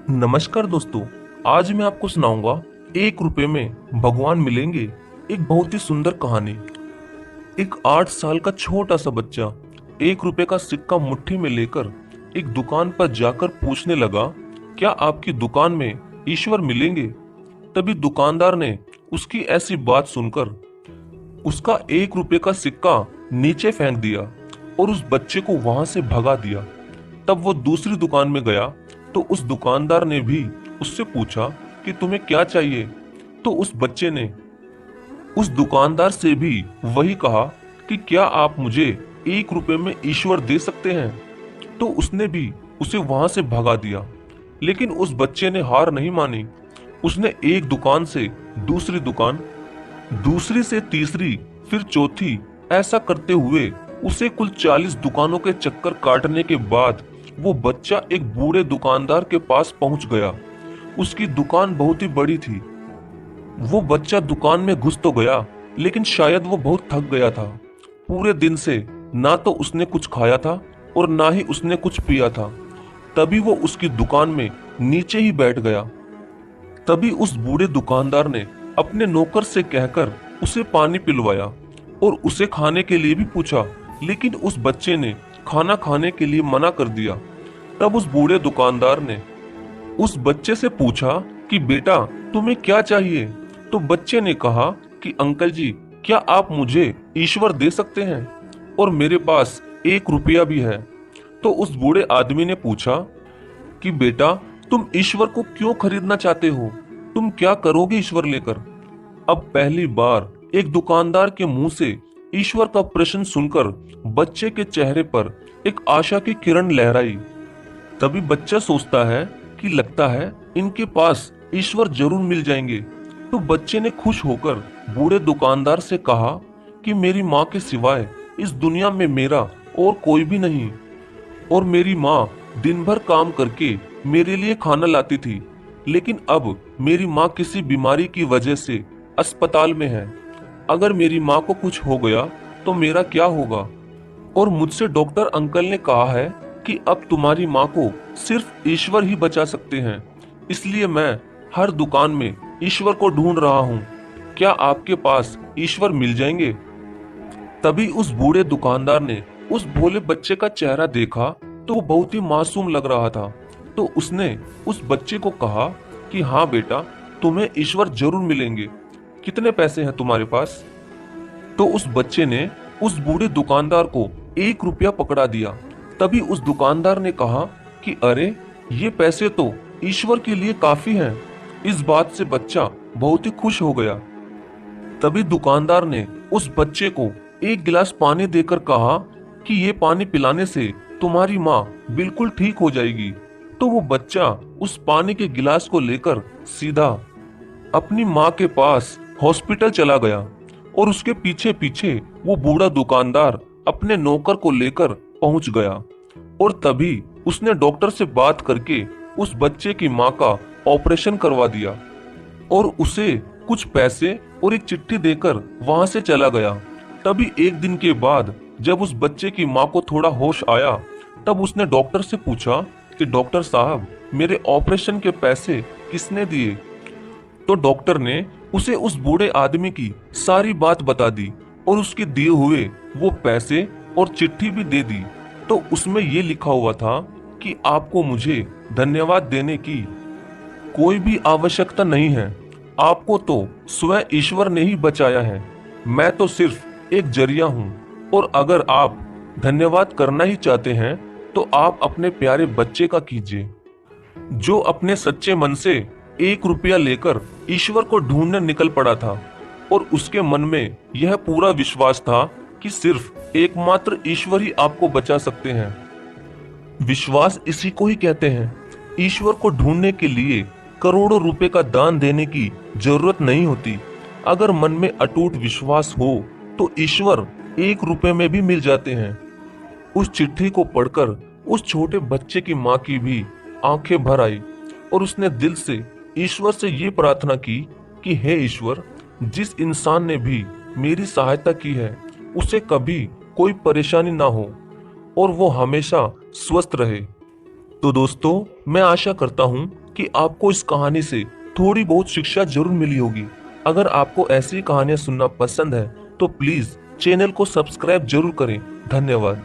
नमस्कार दोस्तों। आज मैं आपको सुनाऊंगा 1 रुपए में भगवान मिलेंगे। एक बहुत ही सुंदर कहानी। एक 8 साल का छोटा सा बच्चा 1 रुपए का सिक्का मुट्ठी में लेकर एक दुकान पर जाकर पूछने लगा, क्या आपकी दुकान में ईश्वर मिलेंगे? तभी दुकानदार ने उसकी ऐसी बात सुनकर उसका 1 रुपए का सिक्का नीचे फेंक दिया और उस बच्चे को वहां से भगा दिया। तब वो दूसरी दुकान में गया तो उस दुकानदार ने भी उससे पूछा कि तुम्हें क्या चाहिए। तो उस बच्चे ने उस दुकानदार से भी वही कहा कि क्या आप मुझे 1 रुपए में ईश्वर दे सकते हैं। तो उसने भी उसे वहां से भगा दिया। लेकिन उस बच्चे ने हार नहीं मानी। उसने एक दुकान से दूसरी दुकान, दूसरी से तीसरी, फिर चौथी, ऐसा करते हुए उसे कुल 40 दुकानों के चक्कर काटने के बाद वो बच्चा एक बूढ़े दुकानदार के पास पहुंच गया। उसकी दुकान बहुत ही बड़ी थी। वो बच्चा दुकान में घुस तो गया, लेकिन शायद वो बहुत थक गया था। पूरे दिन से ना तो उसने कुछ खाया था और ना ही उसने कुछ पिया था। तभी वो उसकी दुकान में नीचे ही बैठ गया। तभी उस बूढ़े दुकानदार ने अपने नौकर से कहकर उसे पानी पिलवाया और उसे खाने के लिए भी पूछा, लेकिन उस बच्चे ने खाना खाने के लिए मना कर दिया। तब उस बूढ़े दुकानदार ने उस बच्चे से पूछा कि बेटा, तुम्हें क्या चाहिए? तो बच्चे ने कहा कि अंकल जी, क्या आप मुझे ईश्वर दे सकते हैं? और मेरे पास 1 रुपया भी है। तो उस बूढ़े आदमी ने पूछा कि बेटा, तुम ईश्वर को क्यों खरीदना चाहते हो? तुम क्या करोगे ईश्वर लेकर? अब पहली बार एक दुकानदार के मुंह से ईश्वर का प्रश्न सुनकर बच्चे के चेहरे पर एक आशा की किरण लहराई। तभी बच्चा सोचता है कि लगता है इनके पास ईश्वर जरूर मिल जाएंगे। तो बच्चे ने खुश होकर बूढ़े दुकानदार से कहा कि मेरी माँ के सिवाय इस दुनिया में मेरा और कोई भी नहीं, और मेरी माँ दिन भर काम करके मेरे लिए खाना लाती थी, लेकिन अब मेरी माँ किसी बीमारी की वजह से अस्पताल में है। अगर मेरी माँ को कुछ हो गया तो मेरा क्या होगा? और मुझसे डॉक्टर अंकल ने कहा है कि अब तुम्हारी माँ को सिर्फ ईश्वर ही बचा सकते हैं। इसलिए मैं हर दुकान में ईश्वर को ढूंढ रहा हूँ। क्या आपके पास ईश्वर मिल जाएंगे? तभी उस बूढ़े दुकानदार ने उस भोले बच्चे का चेहरा देखा तो वो बहुत ही मासूम लग रहा था। तो उसने उस बच्चे को कहा कि हाँ बेटा, तुम्हें ईश्वर जरूर मिलेंगे। कितने पैसे हैं तुम्हारे पास? तो उस बच्चे ने उस बूढ़े दुकानदार को 1 रुपया पकड़ा दिया। तभी उस दुकानदार ने कहा कि अरे, ये पैसे तो ईश्वर के लिए काफी हैं। इस बात से बच्चा बहुत ही खुश हो गया। तभी दुकानदार ने उस बच्चे को एक गिलास पानी देकर कहा कि ये पानी पिलाने से तुम्हारी माँ बिल्कुल ठीक हो जाएगी। तो वो बच्चा उस पानी के गिलास को लेकर सीधा अपनी माँ के पास हॉस्पिटल चला गया और उसके पीछे पीछे वो बूढ़ा दुकानदार अपने नौकर को लेकर पहुंच गया। और तभी उसने डॉक्टर से बात करके उस बच्चे की माँ का ऑपरेशन करवा दिया और उसे कुछ पैसे और एक चिट्ठी देकर वहां से चला गया। तभी एक दिन के बाद जब उस बच्चे की माँ को थोड़ा होश आया, तब उसने डॉक्टर से पूछा कि डॉक्टर साहब, मेरे ऑपरेशन के पैसे किसने दिए? तो डॉक्टर ने उसे उस बूढ़े आदमी की सारी बात बता दी और उसके दिए हुए वो पैसे और चिट्ठी भी दे दी। तो उसमें ये लिखा हुआ था कि आपको मुझे धन्यवाद देने की कोई भी आवश्यकता नहीं है। आपको तो स्वयं ईश्वर ने ही बचाया है। मैं तो सिर्फ एक जरिया हूँ। और अगर आप धन्यवाद करना ही चाहते हैं तो आप अपने प्यारे बच्चे का कीजिए, जो अपने सच्चे मन से 1 रुपया लेकर ईश्वर को ढूंढने निकल पड़ा था। और उसके मन में यह पूरा विश्वास था कि सिर्फ एकमात्र ईश्वर ही आपको बचा सकते हैं। विश्वास इसी को ही कहते हैं। ईश्वर को ढूंढने के लिए करोड़ों रुपए का दान देने की जरूरत नहीं होती। अगर मन में अटूट विश्वास हो तो ईश्वर 1 रुपए में भी मिल जाते हैं। उस चिट्ठी को पढ़कर उस छोटे बच्चे की माँ की भी आंखें भर आई और उसने दिल से ईश्वर से ये प्रार्थना की कि हे ईश्वर, जिस इंसान ने भी मेरी सहायता की है उसे कभी कोई परेशानी ना हो और वो हमेशा स्वस्थ रहे। तो दोस्तों, मैं आशा करता हूँ कि आपको इस कहानी से थोड़ी बहुत शिक्षा जरूर मिली होगी। अगर आपको ऐसी कहानियां सुनना पसंद है तो प्लीज चैनल को सब्सक्राइब जरूर करें। धन्यवाद।